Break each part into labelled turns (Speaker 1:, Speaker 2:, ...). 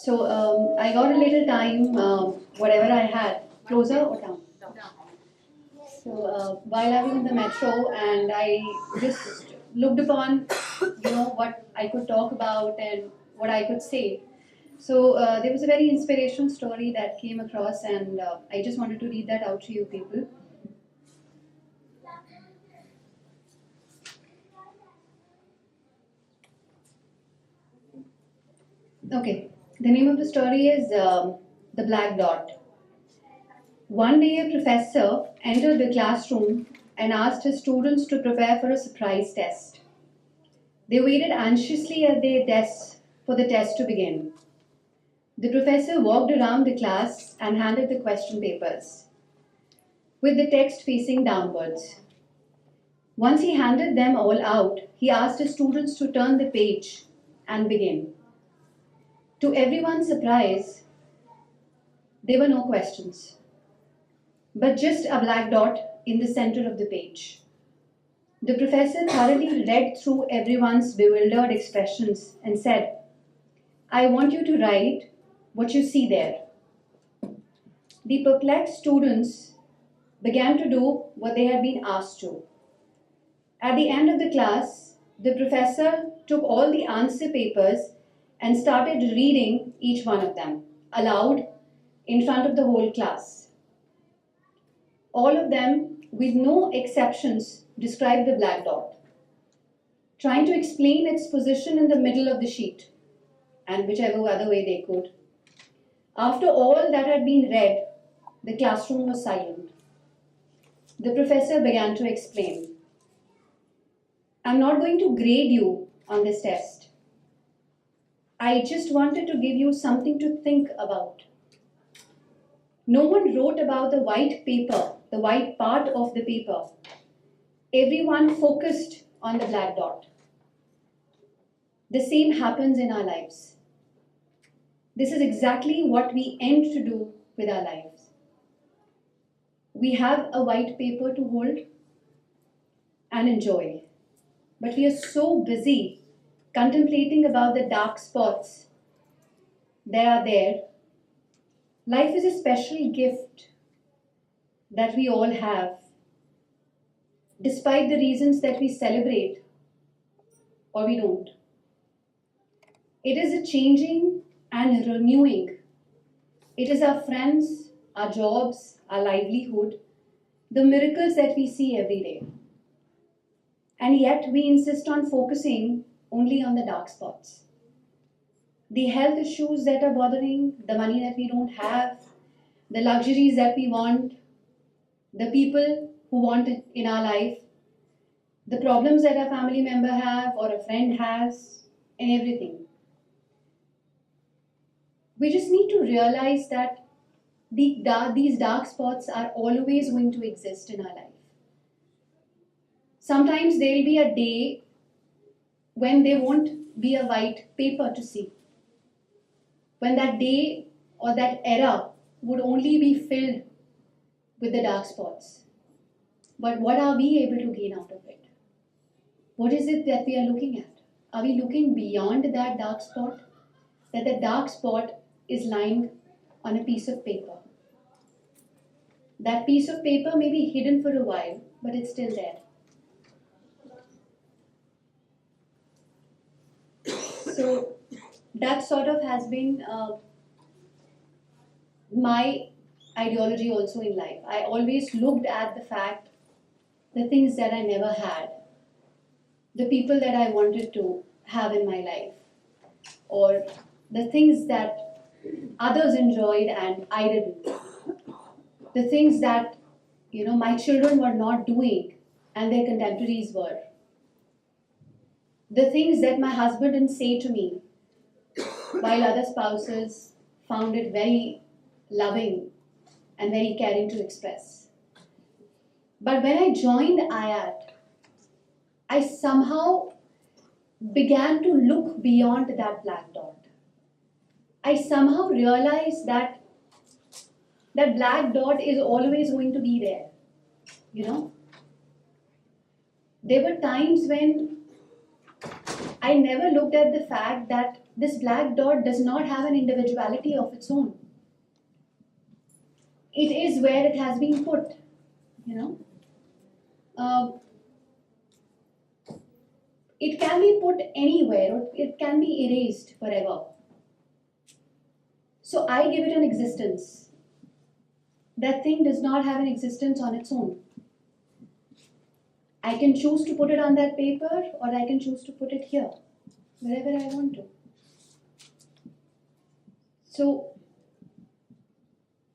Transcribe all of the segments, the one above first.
Speaker 1: I got a little time, whatever I had, closer or down. While I was in the metro, and I just looked upon, what I could talk about and what I could say. There was a very inspirational story that came across, and I just wanted to read that out to you people. Okay, the name of the story is The Black Dot. One day, a professor entered the classroom and asked his students to prepare for a surprise test. They waited anxiously at their desks for the test to begin. The professor walked around the class and handed the question papers, with the text facing downwards. Once he handed them all out, he asked his students to turn the page and begin. To everyone's surprise, there were no questions, but just a black dot in the center of the page. The professor thoroughly read through everyone's bewildered expressions and said, "I want you to write what you see there." The perplexed students began to do what they had been asked to. At the end of the class, the professor took all the answer papers and started reading each one of them aloud in front of the whole class. All of them, with no exceptions, described the black dot, trying to explain its position in the middle of the sheet and whichever other way they could. After all that had been read, the classroom was silent. The professor began to explain. "I'm not going to grade you on this test. I just wanted to give you something to think about. No one wrote about the white paper, the white part of the paper. Everyone focused on the black dot. The same happens in our lives. This is exactly what we end to do with our lives. We have a white paper to hold and enjoy, but we are so busy contemplating about the dark spots that are there. Life is a special gift that we all have, despite the reasons that we celebrate or we don't. It is a changing and renewing. It is our friends, our jobs, our livelihood, the miracles that we see every day. And yet we insist on focusing only on the dark spots. The health issues that are bothering, the money that we don't have, the luxuries that we want, the people who want it in our life, the problems that a family member have or a friend has, and everything. We just need to realize that these dark spots are always going to exist in our life. Sometimes there will be a day when there won't be a white paper to see. When that day or that era would only be filled with the dark spots. But what are we able to gain out of it? What is it that we are looking at? Are we looking beyond that dark spot? That the dark spot is lying on a piece of paper. That piece of paper may be hidden for a while, but it's still there. So that sort of has been my ideology also in life. I always looked at the fact, the things that I never had, the people that I wanted to have in my life, or the things that others enjoyed and I didn't. The things that my children were not doing and their contemporaries were. The things that my husband didn't say to me, while other spouses found it very loving and very caring to express. But when I joined IAT, I somehow began to look beyond that black dot. I somehow realized that that black dot is always going to be there. There were times when I never looked at the fact that this black dot does not have an individuality of its own. It is where it has been put, you know. It can be put anywhere, or it can be erased forever. So I give it an existence. That thing does not have an existence on its own. I can choose to put it on that paper, or I can choose to put it here, wherever I want to. So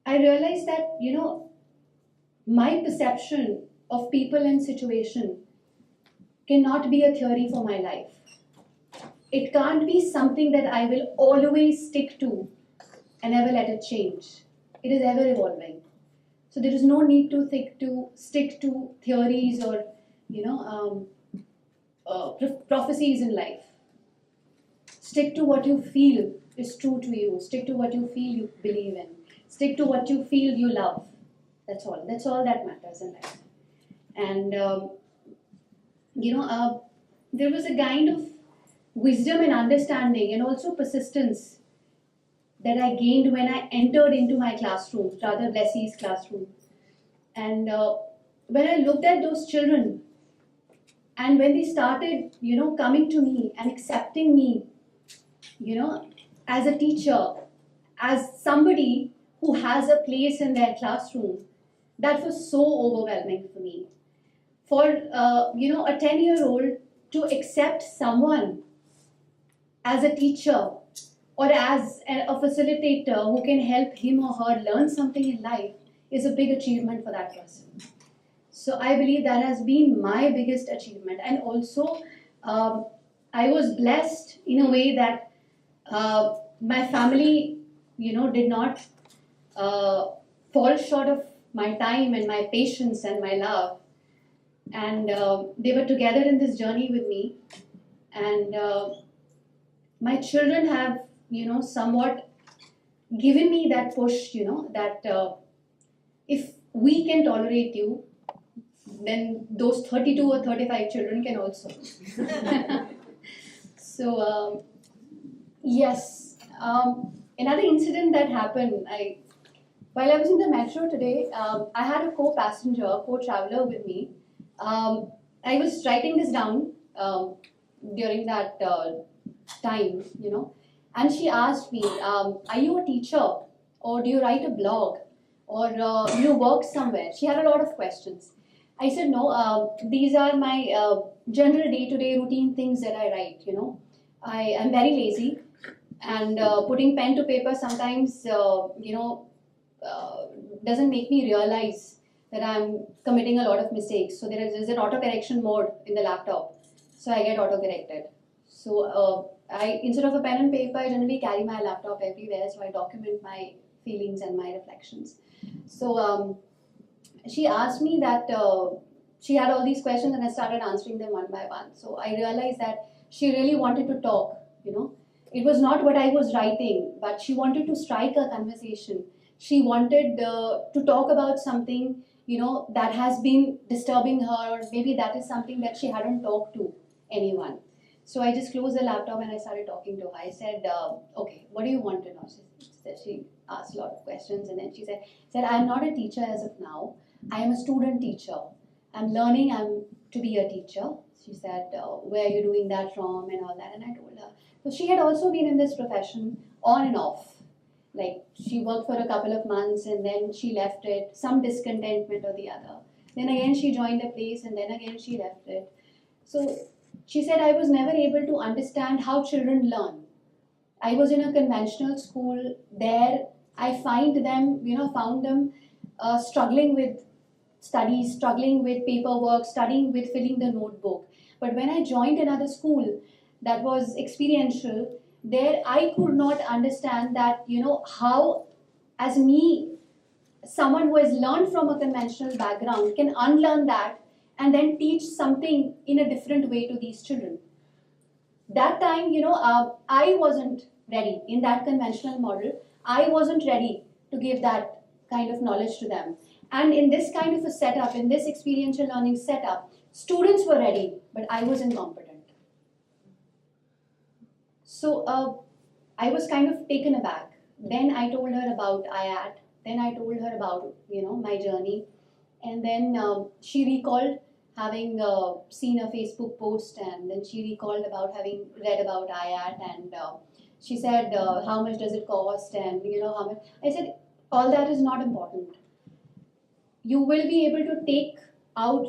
Speaker 1: I realized that, you know, my perception of people and situation cannot be a theory for my life. It can't be something that I will always stick to and never let it change. It is ever evolving. So there is no need to stick to theories or, you know, prophecies in life. Stick to what you feel is true to you. Stick to what you feel you believe in. Stick to what you feel you love. That's all. That's all that matters in life. And there was a kind of wisdom and understanding and also persistence that I gained when I entered into my classroom, rather Blessie's classroom. And when I looked at those children, and when they started, you know, coming to me and accepting me, you know, as a teacher, as somebody who has a place in their classroom, that was so overwhelming for me. For a 10-year-old to accept someone as a teacher or as a facilitator who can help him or her learn something in life is a big achievement for that person. So I believe that has been my biggest achievement. And also, I was blessed in a way that my family, you know, did not fall short of my time and my patience and my love. And they were together in this journey with me. And my children have, you know, somewhat given me that push, you know, that if we can tolerate you, then those 32 or 35 children can also. So, yes. Another incident that happened, while I was in the metro today, I had a co-passenger, co-traveler with me. I was writing this down during that time, you know, and she asked me, are you a teacher, or do you write a blog, or do you work somewhere? She had a lot of questions. I said, no, these are my general day-to-day routine things that I write, you know. I am very lazy, and putting pen to paper sometimes, doesn't make me realize that I'm committing a lot of mistakes. So there is an auto-correction mode in the laptop. So I get auto-corrected. So instead of a pen and paper, I generally carry my laptop everywhere. So I document my feelings and my reflections. So she asked me that she had all these questions, and I started answering them one by one. So I realized that she really wanted to talk, you know. It was not what I was writing, but she wanted to strike a conversation. She wanted to talk about something, you know, that has been disturbing her, or maybe that is something that she hadn't talked to anyone. So I just closed the laptop and I started talking to her. I said, okay, what do you want to know? She asked a lot of questions, and then she said, I'm not a teacher as of now. I am a student teacher. I'm learning to be a teacher. She said, where are you doing that from, and all that. And I told her. So she had also been in this profession on and off. Like, she worked for a couple of months and then she left it, some discontentment or the other. Then again she joined a place and then again she left it. So she said, I was never able to understand how children learn. I was in a conventional school. There I found them struggling with studies, struggling with paperwork, studying with filling the notebook. But when I joined another school that was experiential, there I could not understand that, you know, how, as me, someone who has learned from a conventional background, can unlearn that and then teach something in a different way to these children. That time, I wasn't ready in that conventional model. I wasn't ready to give that kind of knowledge to them. And in this kind of a setup, in this experiential learning setup, students were ready, but I was incompetent. So I was kind of taken aback. Then I told her about IAT. Then I told her about my journey, and then she recalled having seen a Facebook post, and then she recalled about having read about IAT, and she said, "How much does it cost?" And how much. I said, all that is not important. You will be able to take out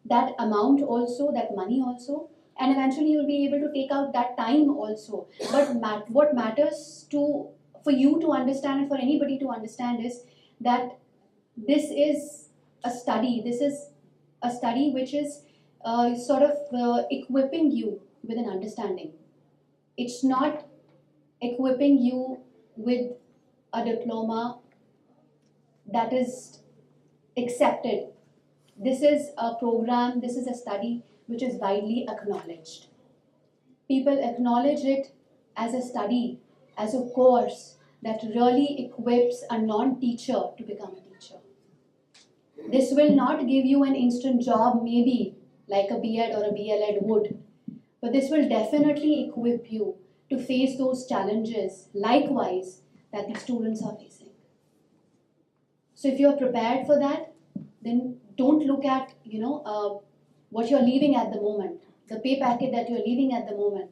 Speaker 1: that amount also, that money also, and eventually you'll be able to take out that time also. But what matters to for you to understand and for anybody to understand is that this is a study. This is a study which is sort of equipping you with an understanding. It's not equipping you with a diploma that is accepted. This is a program, this is a study which is widely acknowledged. People acknowledge it as a study, as a course that really equips a non teacher to become a teacher. This will not give you an instant job, maybe like a B.Ed or a BLed would, but this will definitely equip you to face those challenges, likewise, that the students are facing. So if you're prepared for that, then don't look at what you're leaving at the moment, the pay packet that you're leaving at the moment,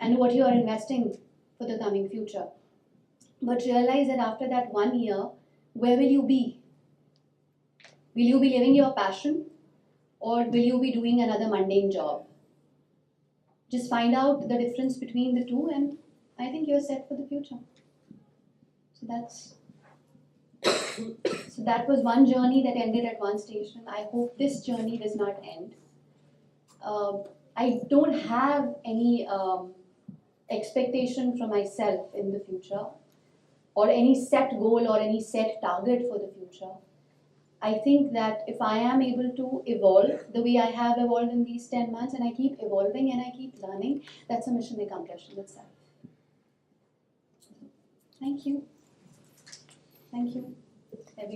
Speaker 1: and what you are investing for the coming future. But realize that after that 1 year, where will you be? Will you be living your passion, or will you be doing another mundane job? Just find out the difference between the two, and I think you're set for the future. So that was one journey that ended at one station. I hope this journey does not end. I don't have any expectation for myself in the future, or any set goal or any set target for the future. I think that if I am able to evolve the way I have evolved in these 10 months, and I keep evolving and I keep learning, that's a mission accomplished in itself. Thank you. Thank you.